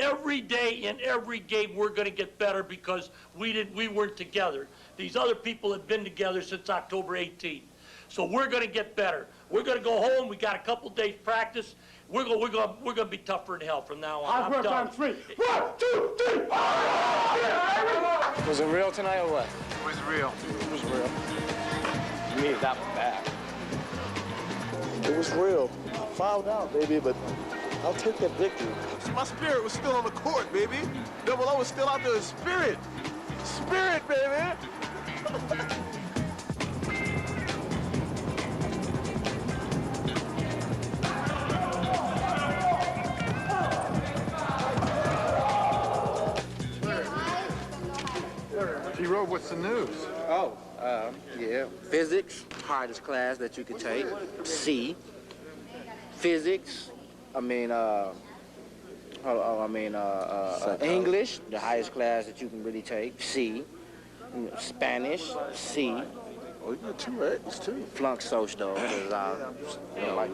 every day in every game we're going to get better because we weren't together. These other people have been together since October 18th. So we're going to get better. We're going to go home. We got a couple days practice. We're going to be tougher than hell from now on. I'll work on 3. 1, 2, 3. Was it real tonight or what? It was real. It was real. You needed that one back. It was real. Fouled out, baby, but I'll take that victory. My spirit was still on the court, baby. Double O was still out there in spirit. Spirit, baby. T-Row, what's the news? Oh, yeah. Physics, hardest class that you could take. C. Physics, English, the highest class that you can really take. C. Spanish, C. Oh, you got 2 A's, too. Flunk social, though, because I, like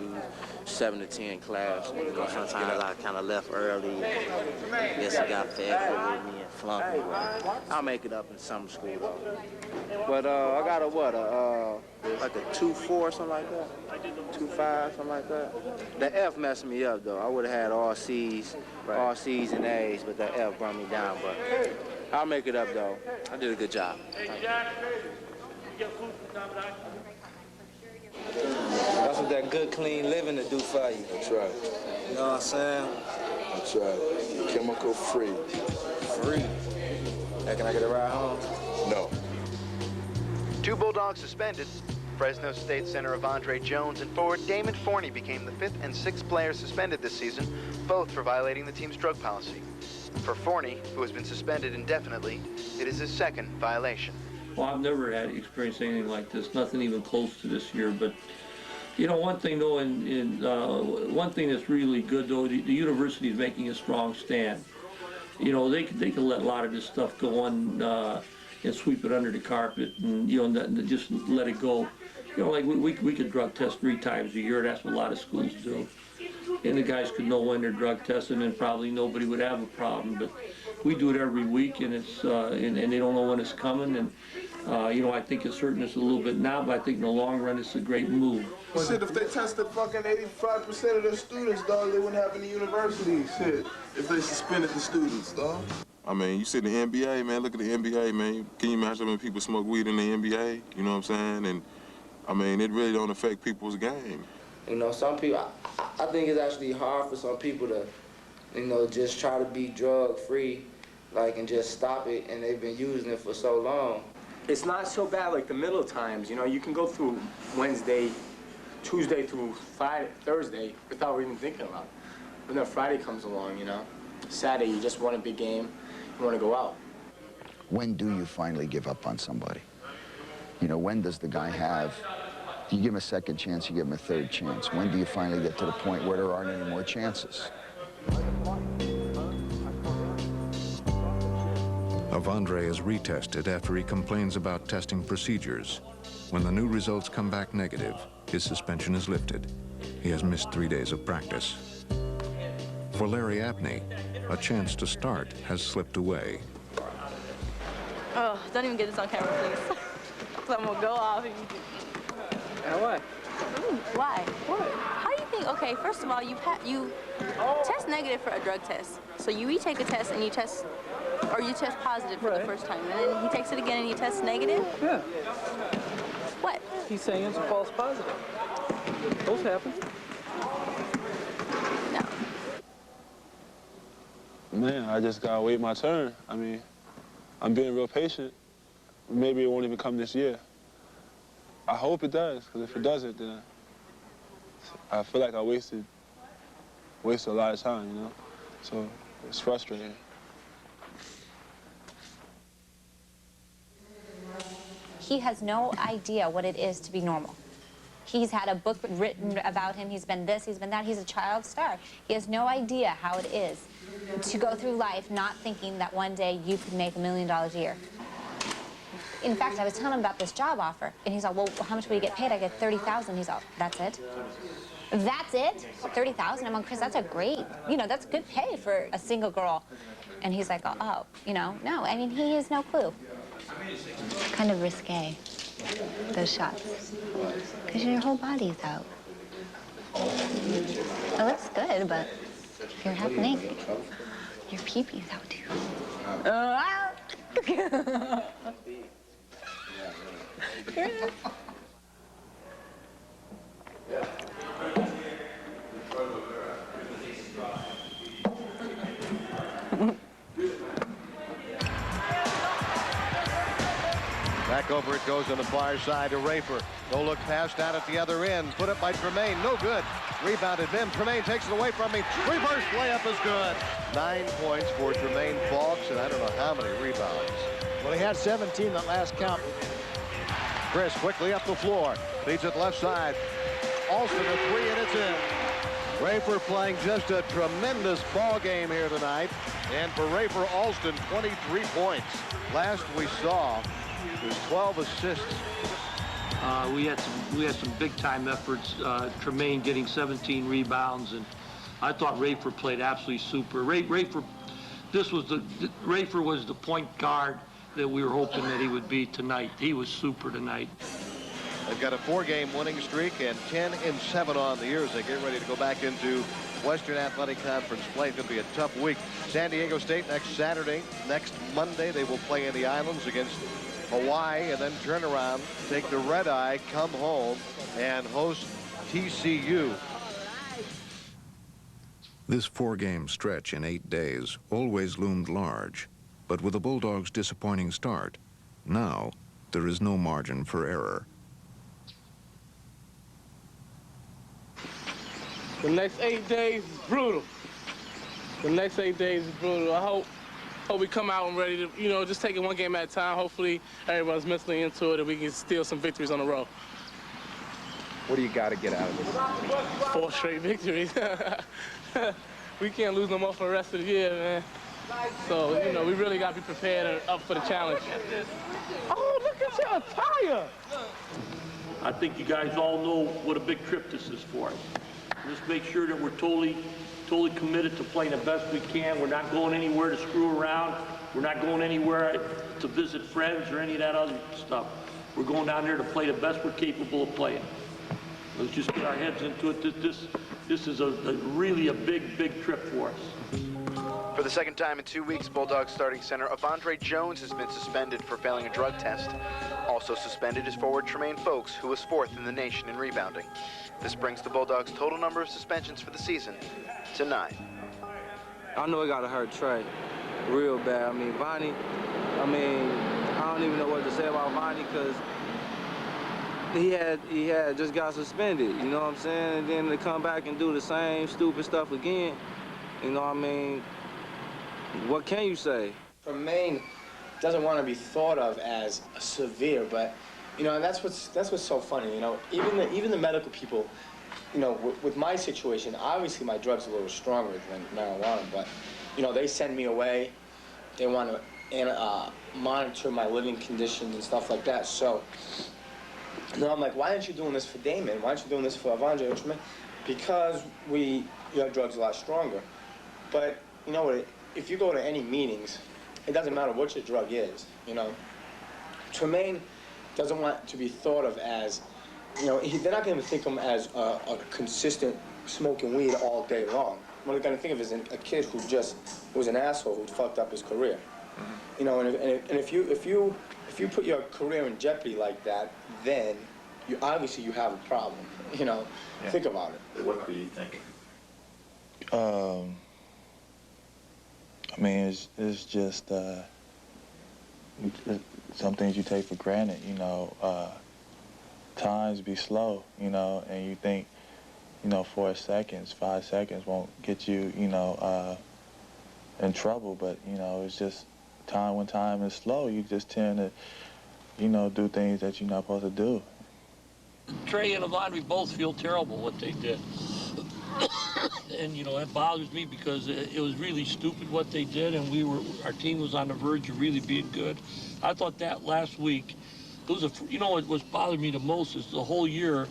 7 to 10 class. You know, sometimes I kind of left early. Guess I got fed with me and flunked me. I'll make it up in summer school, though. But I got a, what, like a 2.4, something like that? 2.5, something like that? The F messed me up, though. I would have had all C's, all C's and A's, but the F brought me down. But I'll make it up, though. I did a good job. Hey, Jack, you get food from Tom and I? That's what that good, clean living to do for you. That's right. You know what I'm saying? That's right. Chemical free. Free. Hey, can I get a ride home? No. 2 Bulldogs suspended. Fresno State center Avondre Jones and forward Damon Forney became the 5th and 6th players suspended this season, both for violating the team's drug policy. For Forney, who has been suspended indefinitely, it is his 2nd violation. Well, I've never had experienced anything like this, nothing even close to this year. But, you know, one thing, though, one thing that's really good, though, the university is making a strong stand. You know, they can let a lot of this stuff go on and sweep it under the carpet and, you know, just let it go. You know, like we could drug test 3 times a year. That's what a lot of schools do. And the guys could know when they're drug tested, and probably nobody would have a problem. But we do it every week, and it's and they don't know when it's coming. And you know, I think it's hurting us a little bit now, but I think in the long run, it's a great move. Shit, if they tested fucking 85% of their students, dog, they wouldn't have any universities. Shit, if they suspended the students, dog. I mean, you see the NBA, man. Look at the NBA, man. Can you imagine how many people smoke weed in the NBA? You know what I'm saying? And I mean, it really don't affect people's game. You know, some people, I think it's actually hard for some people to, you know, just try to be drug-free, like, and just stop it, and they've been using it for so long. It's not so bad like the middle times, you know, you can go through Wednesday, Tuesday through Friday, Thursday without even thinking about it. But then Friday comes along, you know. Saturday, you just want a big game, you want to go out. When do you finally give up on somebody? You know, when does the guy have, you give him a second chance, you give him a third chance. When do you finally get to the point where there aren't any more chances? Avondre is retested after he complains about testing procedures. When the new results come back negative, his suspension is lifted. He has missed 3 days of practice. For Larry Abney, a chance to start has slipped away. Oh, don't even get this on camera, please. Because I'm going to go off and you And what? Why? What? How do you think, okay, first of all, you test negative for a drug test. So you retake a test and you test, or you test positive for the first time, and then he takes it again and he tests negative? Yeah. What? He's saying it's a false positive. Both happen. No. Man, I just gotta wait my turn. I mean, I'm being real patient. Maybe it won't even come this year. I hope it does, because if it doesn't, then I feel like I wasted a lot of time, you know? So it's frustrating. He has no idea what it is to be normal. He's had a book written about him. He's been this, he's been that. He's a child star. He has no idea how it is to go through life not thinking that one day you could make $1 million a year. In fact, I was telling him about this job offer, and he's all, well, how much will you get paid? I get $30,000. He's all, that's it? That's it? 30,000? I'm like, Chris, that's a great, that's good pay for a single girl. And he's like, oh, no. I mean, he has no clue. Kind of risque, those shots. Because your whole body's out. It looks good, but if you're half naked, your pee-pee's out too. Back over it goes on the far side to Rafer. No look pass down at the other end. Put up by Tremaine. No good. Rebounded Vim. Tremaine takes it away from me. Reverse layup is good. 9 points for Tremaine Falks, and I don't know how many rebounds. Well, he had 17 that last count. Chris quickly up the floor. Leads it left side. Alston a three, and it's in. Rafer playing just a tremendous ball game here tonight. And for Rafer Alston, 23 points. Last we saw was 12 assists. We had some big time efforts. Tremaine getting 17 rebounds, and I thought Rafer played absolutely super. Rafer was the point guard that we were hoping that he would be tonight. He was super tonight. They've got a 4-game winning streak and 10-7 on the year as they get ready to go back into Western Athletic Conference play. It's going to be a tough week. San Diego State next Saturday. Next Monday, they will play in the islands against Hawaii and then turn around, take the red eye, come home, and host TCU. This 4-game stretch in 8 days always loomed large, but with the Bulldogs' disappointing start, now there is no margin for error. The next 8 days is brutal. The next 8 days is brutal. I hope we come out and ready to, just take it one game at a time. Hopefully everyone's mentally into it and we can steal some victories on the road. What do you got to get out of this? 4 straight victories. We can't lose no more for the rest of the year, man. So, we really got to be prepared and up for the challenge. Oh, look at your attire! I think you guys all know what a big trip this is for us. Just make sure that we're totally committed to playing the best we can. We're not going anywhere to screw around. We're not going anywhere to visit friends or any of that other stuff. We're going down there to play the best we're capable of playing. Let's just get our heads into it. This is really a big trip for us. For the second time in 2 weeks, Bulldogs starting center Avondre Jones has been suspended for failing a drug test. Also suspended is forward Tremaine Folks, who was 4th in the nation in rebounding. This brings the Bulldogs' total number of suspensions for the season to 9. I know it gotta hurt Trey real bad. Vonnie, I don't even know what to say about Vonnie because he had just got suspended, you know what I'm saying? And then to come back and do the same stupid stuff again, what can you say? Tremaine doesn't want to be thought of as severe, but that's what's so funny. Even the medical people, with my situation, obviously my drug's a little stronger than marijuana, but they send me away. They want to monitor my living conditions and stuff like that. So I'm like, why aren't you doing this for Damon? Why aren't you doing this for Avondre and Tremaine? Because your drug's a lot stronger. But you know what? If you go to any meetings, it doesn't matter what your drug is. Tremaine doesn't want to be thought of as, they're not going to think of him as a consistent smoking weed all day long. What they're going to think of is a kid who just was an asshole who fucked up his career. And if you put your career in jeopardy like that, then obviously you have a problem. Think about it. What do you think? It's just some things you take for granted, times be slow, and you think, 4 seconds, 5 seconds won't get you, in trouble, but, it's just when time is slow, you just tend to, do things that you're not supposed to do. Trey and Avondre both feel terrible what they did. And it bothers me because it was really stupid what they did, and our team was on the verge of really being good. I thought that last week, what bothered me the most is the whole year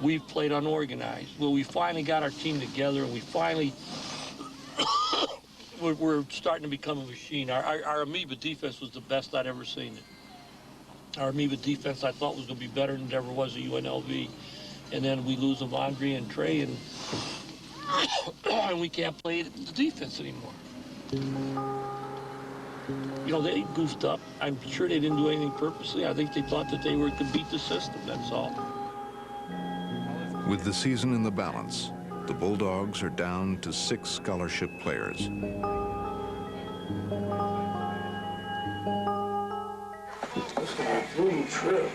we've played unorganized. Well, we finally got our team together, and we finally, we're starting to become a machine. Our amoeba defense was the best I'd ever seen it. Our amoeba defense I thought was going to be better than it ever was at UNLV. And then we lose Andre and Trey, and we can't play the defense anymore. You know, they goofed up. I'm sure they didn't do anything purposely. I think they thought that they could beat the system, that's all. With the season in the balance, the Bulldogs are down to 6 scholarship players. It's going to be a brutal trip.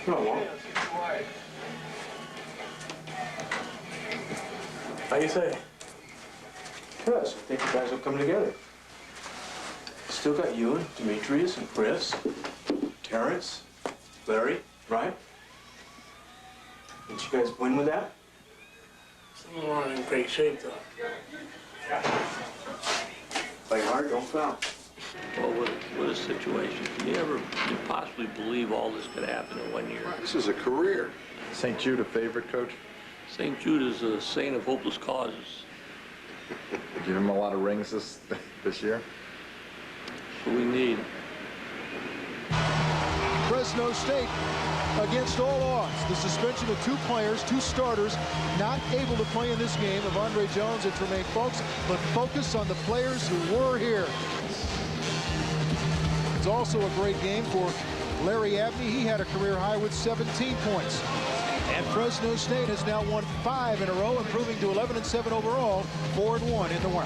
No, Mom. How you say? Because I think you guys will come together. Still got you and Demetrius and Chris, Terrence, Larry, right? Didn't you guys win with that? We aren't in great shape, though. Play hard, don't foul. Well, what a situation. Can you possibly believe all this could happen in 1 year? This is a career. St. Jude a favorite, Coach? St. Jude is a saint of hopeless causes. Give him a lot of rings this year? What we need. Fresno State against all odds. The suspension of 2 players, 2 starters, not able to play in this game of Andre Jones and Tremaine Folks, but focus on the players who were here. It's also a great game for Larry Abney. He had a career high with 17 points. And Fresno State has now won 5 in a row, improving to 11-7 overall, 4-1 in the WAC.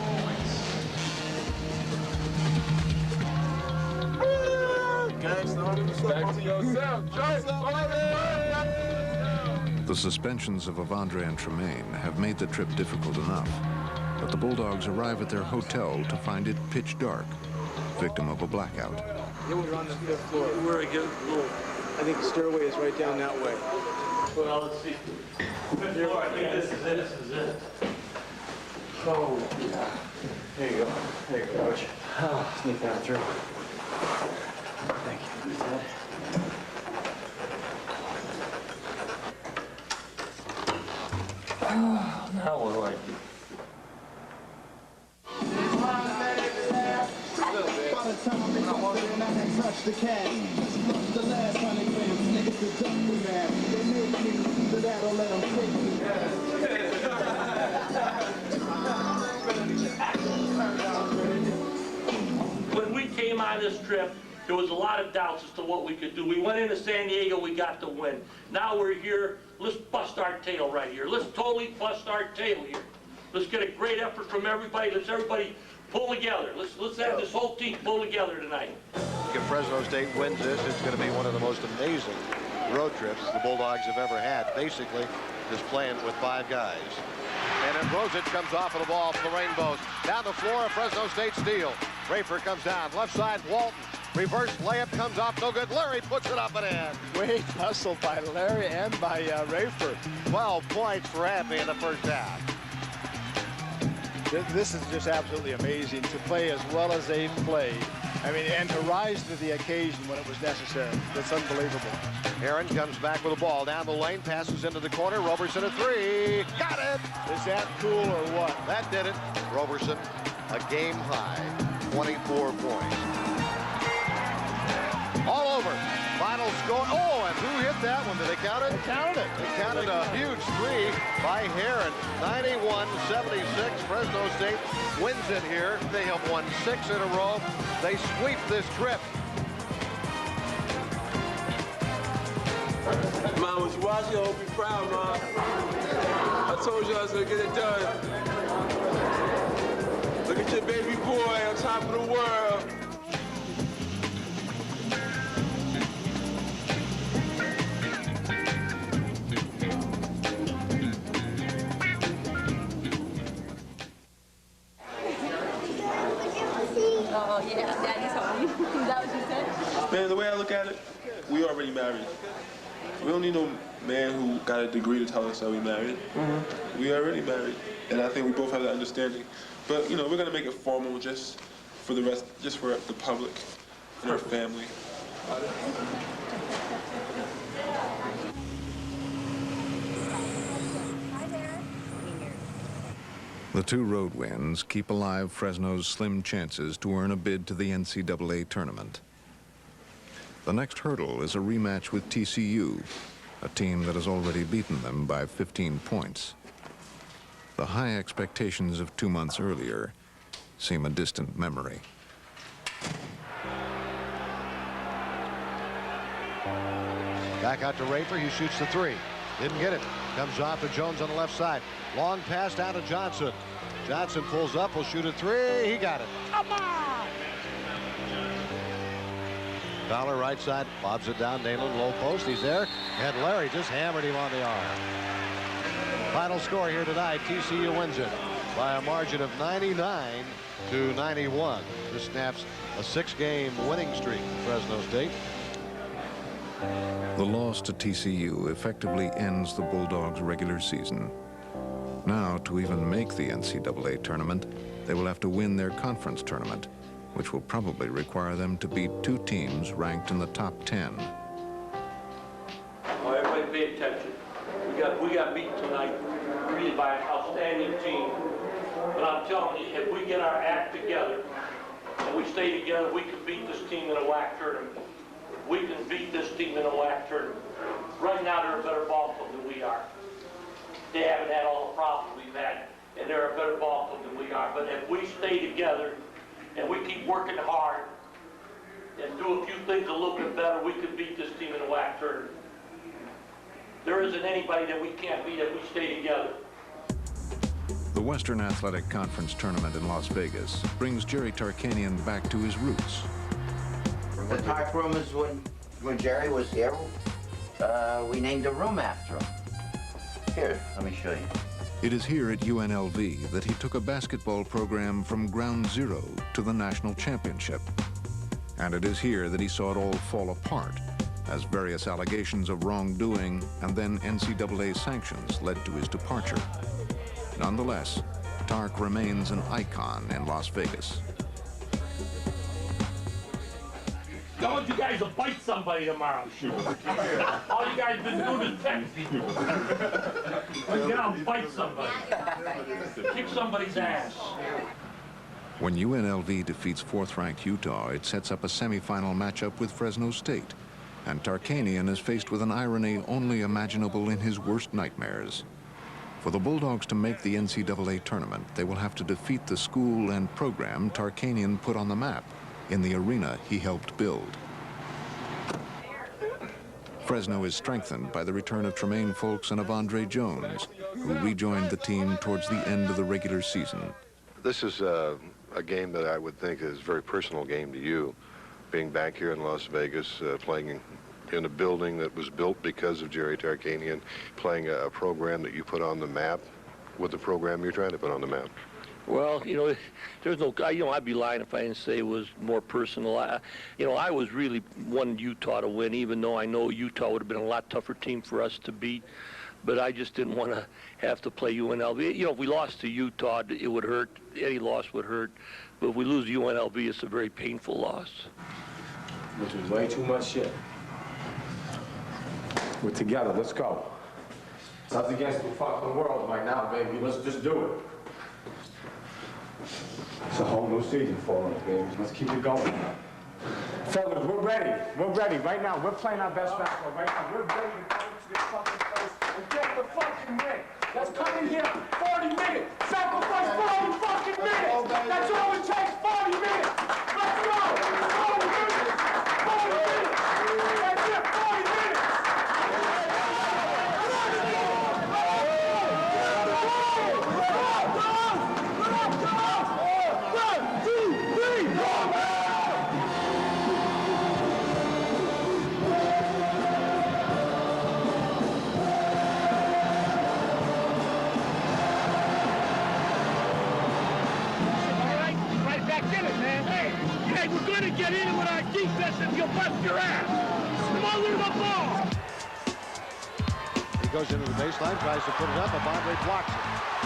Back to yourself, The suspensions of Avandre and Tremaine have made the trip difficult enough, but the Bulldogs arrive at their hotel to find it pitch dark, victim of a blackout. Yeah, we're on the 5th floor. Where I get I think the stairway is right down that way. Well, let's see. 5th floor, I think this is it. This is it. Oh, yeah. There you go. There you go, Coach. Sneak down through. Thank you. Now what do I do? By the time they come in, I had touched the cash. The last time they played, niggas deduct the man. They make me, but that'll let them take me. When we came on this trip, there was a lot of doubts as to what we could do. We went into San Diego, we got the win. Now we're here, let's bust our tail right here. Let's totally bust our tail here. Let's get a great effort from everybody. Let's everybody pull together. Let's have this whole team pull together tonight. If Fresno State wins this, it's going to be one of the most amazing road trips the Bulldogs have ever had. Basically, just playing with 5 guys. And then Rosic comes off of the ball for the Rainbows. Down the floor, Fresno State steal. Rafer comes down. Left side, Walton. Reverse layup comes off, no good. Larry puts it up and in. Great hustle by Larry and by Rafer. 12 points for Abney in the first half. This is just absolutely amazing to play as well as they played. I mean, and to rise to the occasion when it was necessary. That's unbelievable. Aaron comes back with the ball down the lane, passes into the corner. Roberson a 3. Got it! Is that cool or what? That did it. Roberson, a game high, 24 points. All over. Final score. Oh, and who hit that one? Did they count it? They counted it. They counted a huge 3 by Heron. 91-76. Fresno State wins it here. They have won 6 in a row. They sweep this trip. Mom, was you watching? I hope you're proud, Mom. I told you I was gonna get it done. Look at your baby boy on top of the world. Oh, yeah, Daddy's home. Is that what you said? Man, the way I look at it, we already married. We don't need no man who got a degree to tell us that we married. We already married, and I think we both have that understanding. But you know, we're gonna make it formal just for the rest, just for the public and our family. The 2 road wins keep alive Fresno's slim chances to earn a bid to the NCAA tournament. The next hurdle is a rematch with TCU, a team that has already beaten them by 15 points. The high expectations of 2 months earlier seem a distant memory. Back out to Raper. He shoots the 3. Didn't get it. Comes off to Jones on the left side. Long pass down to Johnson. Johnson pulls up. Will shoot a 3. He got it. Come on! Fowler right side. Bobs it down. Nayland low post. He's there. And Larry just hammered him on the arm. Final score here tonight. TCU wins it by a margin of 99-91. This snaps a 6-game winning streak for Fresno State. The loss to TCU effectively ends the Bulldogs' regular season. Now, to even make the NCAA tournament, they will have to win their conference tournament, which will probably require them to beat 2 teams ranked in the top 10. Oh, everybody pay attention. We got beat tonight, really by an outstanding team. But I'm telling you, if we get our act together and we stay together, we can beat this team in a WAC tournament. We can beat this team in a WAC tournament. Right now, they're a better ball club than we are. They haven't had all the problems we've had, and they're a better ball club than we are. But if we stay together and we keep working hard and do a few things a little bit better, we can beat this team in a WAC tournament. There isn't anybody that we can't beat if we stay together. The Western Athletic Conference tournament in Las Vegas brings Jerry Tarkanian back to his roots. The Tark room is when Jerry was here, we named a room after him. Here, let me show you. It is here at UNLV that he took a basketball program from ground zero to the national championship. And it is here that he saw it all fall apart as various allegations of wrongdoing and then NCAA sanctions led to his departure. Nonetheless, Tark remains an icon in Las Vegas. I want you guys to bite somebody tomorrow. All you guys been doing is text people. Get out and bite somebody. Kick somebody's ass. When UNLV defeats 4th-ranked Utah, it sets up a semifinal matchup with Fresno State. And Tarkanian is faced with an irony only imaginable in his worst nightmares. For the Bulldogs to make the NCAA tournament, they will have to defeat the school and program Tarkanian put on the map in the arena he helped build. Fresno is strengthened by the return of Tremaine Folks and Avondre Jones, who rejoined the team towards the end of the regular season. This is a game that I would think is a very personal game to you, being back here in Las Vegas, playing in a building that was built because of Jerry Tarkanian, playing a program that you put on the map with the program you're trying to put on the map. Well, there's no, I'd be lying if I didn't say it was more personal. I was really wanting Utah to win, even though I know Utah would have been a lot tougher team for us to beat. But I just didn't want to have to play UNLV. If we lost to Utah, it would hurt. Any loss would hurt. But if we lose to UNLV, it's a very painful loss. Which was way too much shit. We're together. Let's go. It's us against the fucking world right now, baby. Let's just do it. It's a whole new season for us, baby. Let's keep it going. Fellas, we're ready. We're ready right now. We're playing our best basketball right now. We're ready to go to this fucking place and get the fucking win. Let's come in here 40 minutes. Sacrifice 40 fucking minutes. That's all it takes, 40 minutes. Let's go. 40 minutes. 40 minutes. That's it, 40 minutes. Hey, we're going to get in with our defense and you'll bust your ass. Smother the ball. He goes into the baseline, tries to put it up. Avondre blocks it.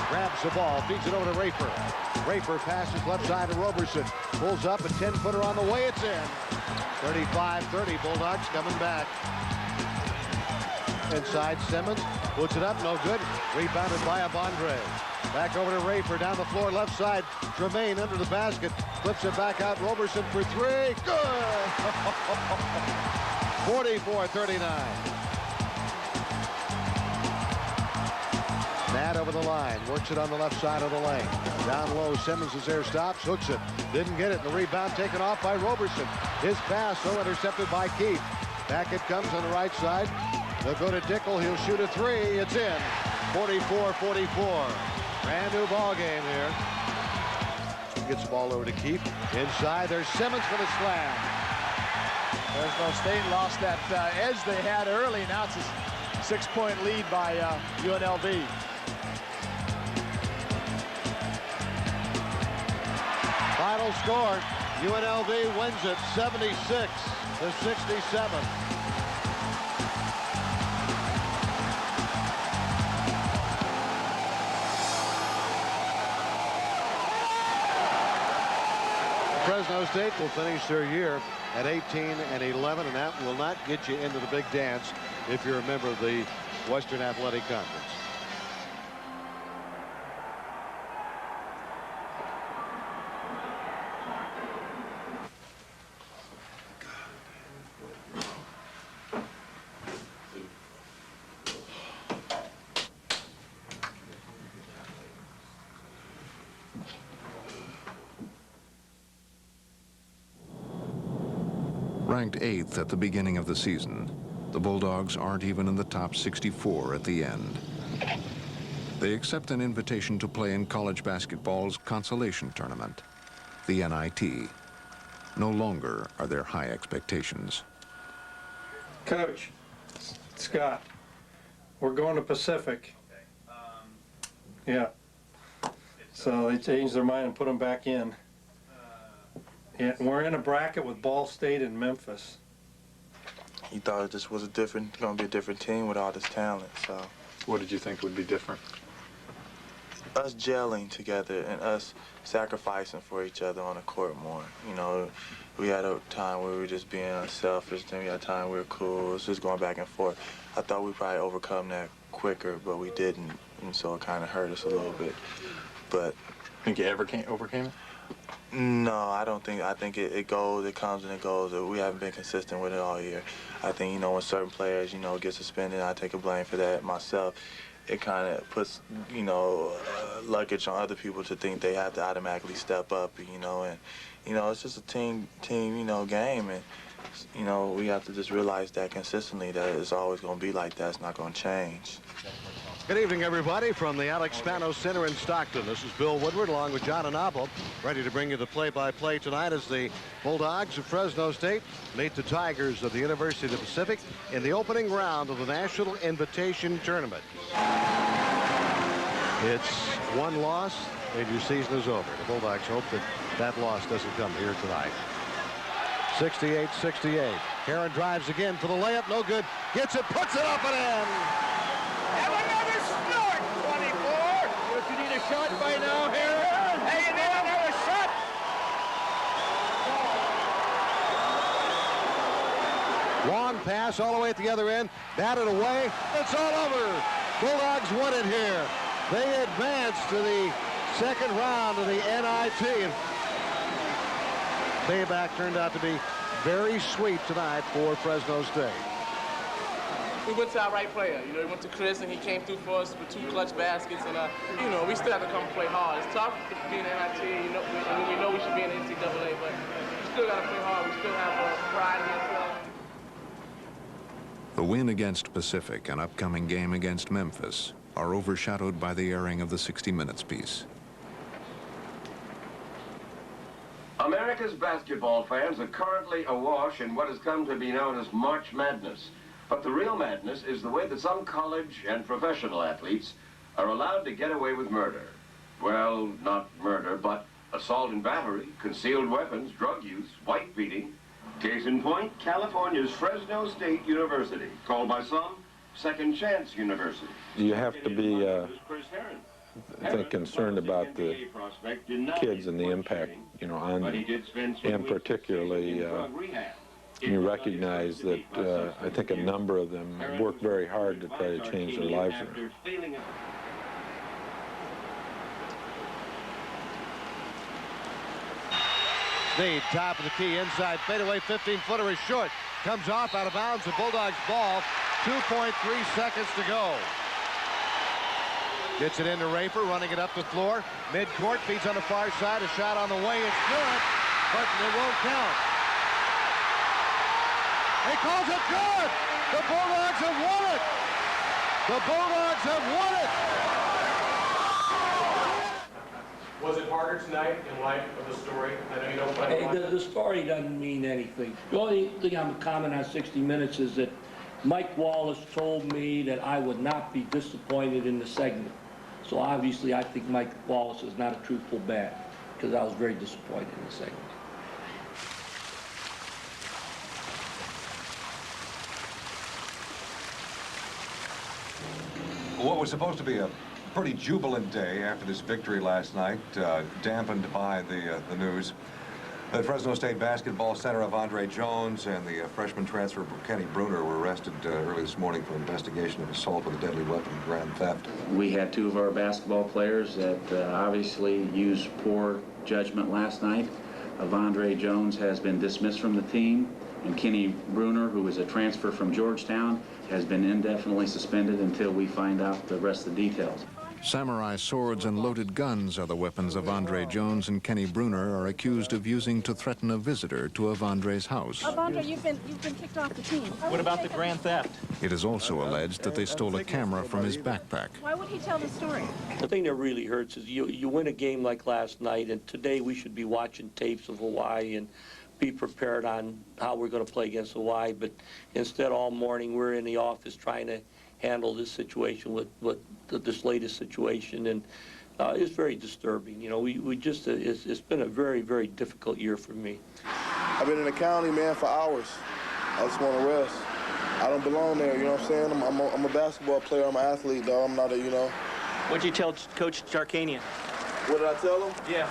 Grabs the ball, feeds it over to Raper. Raper passes left side to Roberson. Pulls up a 10-footer on the way. It's in. 35-30. Bulldogs coming back. Inside Simmons. Puts it up. No good. Rebounded by Avondre. Back over to Rafer, down the floor, left side. Tremaine under the basket, flips it back out. Roberson for three. Good! 44-39. Matt over the line, works it on the left side of the lane. Down low, Simmons is there, stops, hooks it. Didn't get it. The rebound taken off by Roberson. His pass, though, intercepted by Keith. Back it comes on the right side. They'll go to Dickel. He'll shoot a three. It's in. 44-44. Brand new ball game here. Gets the ball over to Keith. Inside, there's Simmons for the slam. Fresno State lost that edge they had early. Now it's a 6-point lead by UNLV. Final score, UNLV wins it 76-67. Fresno State will finish their year at 18-11, and that will not get you into the big dance if you're a member of the Western Athletic Conference. Ranked 8th at the beginning of the season, the Bulldogs aren't even in the top 64 at the end. They accept an invitation to play in college basketball's consolation tournament, the NIT. No longer are there high expectations. Coach, Scott, we're going to Pacific. Yeah. So they changed their mind and put them back in. Yeah, we're in a bracket with Ball State and Memphis. He thought this was going to be a different team with all this talent, so. What did you think would be different? Us gelling together and us sacrificing for each other on the court more. You know, we had a time where we were just being unselfish, then we had a time we were cool. It was just going back and forth. I thought we'd probably overcome that quicker, but we didn't, and so it kind of hurt us a little bit. But. Think you ever overcame it? No, I don't think. I think it goes, it comes and it goes. We haven't been consistent with it all year. I think, you know, when certain players, you know, get suspended, I take a blame for that myself. It kind of puts, you know, luggage on other people to think they have to automatically step up, you know, and, you know, it's just a team, you know, game, and, you know, we have to just realize that consistently that it's always going to be like that. It's not going to change. Good evening, everybody, from the Alex Spanos Center in Stockton. This is Bill Woodward along with John Anapel, ready to bring you the play-by-play tonight as the Bulldogs of Fresno State meet the Tigers of the University of the Pacific in the opening round of the National Invitation Tournament. It's one loss and your season is over. The Bulldogs hope that that loss doesn't come here tonight. 68-68. Heron drives again for the layup. No good. Gets it, puts it up and in. You need a shot by now, Heron. Hey, you need another shot. Long pass all the way at the other end. Batted away. It's all over. Bulldogs won it here. They advance to the second round of the NIT. Payback turned out to be very sweet tonight for Fresno State. We went to our right player. You know, we went to Chris, and he came through for us with 2 clutch baskets. And, you know, we still have to come and play hard. It's tough being an NIT. You know, we know we should be in the NCAA, but we still got to play hard. We still have pride in ourselves. The win against Pacific and upcoming game against Memphis are overshadowed by the airing of the 60 Minutes piece. America's basketball fans are currently awash in what has come to be known as March Madness. But the real madness is the way that some college and professional athletes are allowed to get away with murder. Well, not murder, but assault and battery, concealed weapons, drug use, wife beating. Case in point, California's Fresno State University, called by some Second Chance University. You have to be, I think, concerned about the kids and the impact, you know, on them, and particularly you recognize that I think a number of them work very hard to try to change their lives around. Snead, top of the key, inside fadeaway, 15-footer is short. Comes off out of bounds, the Bulldogs ball. 2.3 seconds to go. Gets it into Raper, running it up the floor. Mid-court, feeds on the far side. A shot on the way, it's good, but it won't count. He calls it good! The Bulldogs have won it! The Bulldogs have won it! Was it harder tonight in light of the story? I know you don't play. Hey, the story doesn't mean anything. The only thing I'm commenting on 60 Minutes is that Mike Wallace told me that I would not be disappointed in the segment. So obviously I think Mike Wallace is not a truthful bat, because I was very disappointed in the segment. What was supposed to be a pretty jubilant day after this victory last night, dampened by the news that Fresno State basketball center Avondre Jones and the freshman transfer Kenny Bruner were arrested early this morning for investigation of assault with a deadly weapon and grand theft. We had two of our basketball players that obviously used poor judgment last night. Avondre Jones has been dismissed from the team, and Kenny Bruner, who is a transfer from Georgetown, has been indefinitely suspended until we find out the rest of the details. Samurai swords and loaded guns are the weapons Avondre Jones and Kenny Bruner are accused of using to threaten a visitor to Avondre's house. Avondre, you've been kicked off the team. What about the grand theft? It is also alleged that they stole a camera from his backpack. Why would he tell the story? The thing that really hurts is you win a game like last night, and today we should be watching tapes of Hawaii and be prepared on how we're going to play against Hawaii, but instead all morning we're in the office trying to handle this situation with this latest situation, and it's very disturbing. You know, we just, it's been a very, very difficult year for me. I've been in the county, man, for hours. I just want to rest. I don't belong there, you know what I'm saying? I'm a basketball player, I'm an athlete, dog. I'm not a, you know. What'd you tell Coach Jarkanian? What did I tell him? Yeah.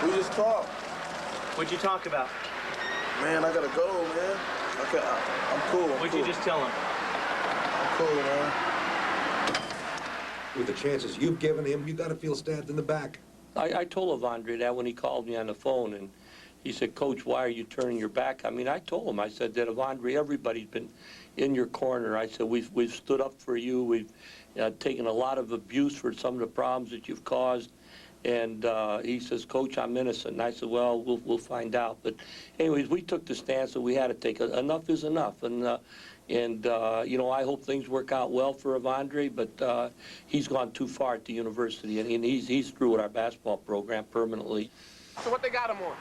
We just talked. What'd you talk about? Man, I gotta go, man. Okay, I'm cool. What'd you just tell him? I'm cool, man. With the chances you've given him, you got to feel stabbed in the back. I told Avondre that when he called me on the phone, and he said, Coach, why are you turning your back? I mean, I told him, I said that Avondre, everybody's been in your corner. I said, we've stood up for you. We've taken a lot of abuse for some of the problems that you've caused. And he says, Coach, I'm innocent. And I said, well, we'll find out. But anyways, we took the stance that we had to take. Enough is enough. And you know, I hope things work out well for Avondre, but he's gone too far at the university, and he's through with our basketball program permanently. So what they got him on?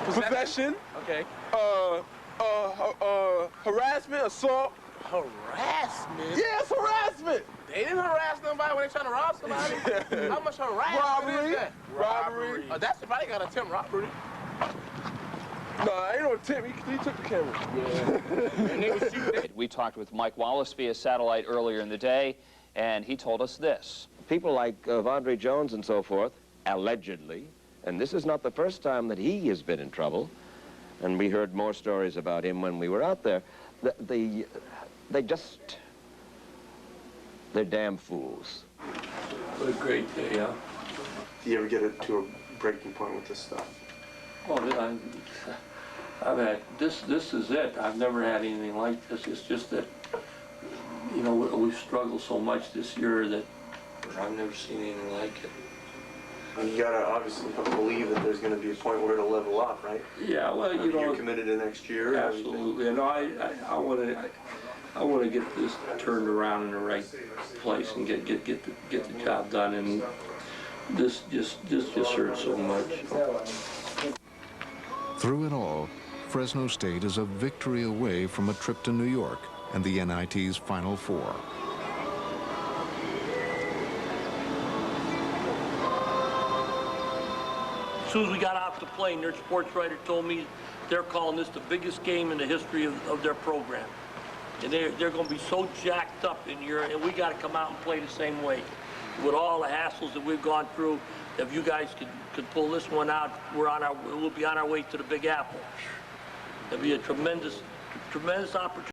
Possession. Okay. Harassment, assault. Harassment? Yes, harassment. They didn't harass nobody when they trying to rob somebody. How much harassment is that? Robbery. Oh, that's probably got attempt robbery. Nah, ain't no attempt. He took the camera. Yeah. And they was shooting. We talked with Mike Wallace via satellite earlier in the day, and he told us this. People like Avondre Jones and so forth, allegedly, and this is not the first time that he has been in trouble, and we heard more stories about him when we were out there, they're damn fools. What a great day, huh? Do you ever get to a breaking point with this stuff? Well, I've had, this is it. I've never had anything like this. It's just that, you know, we've struggled so much this year that I've never seen anything like it. And you gotta obviously believe that there's gonna be a point where it'll level up, right? Yeah, well, you know. You're committed to next year. Absolutely. And I want to get this turned around in the right place and get the job done. And this just hurts so much. Through it all, Fresno State is a victory away from a trip to New York and the NIT's Final Four. As soon as we got off the plane, their sports writer told me they're calling this the biggest game in the history of their program. And they're going to be so jacked up in here, and we got to come out and play the same way. With all the hassles that we've gone through, if you guys could pull this one out, we'll be on our way to the Big Apple. It'll be a tremendous opportunity.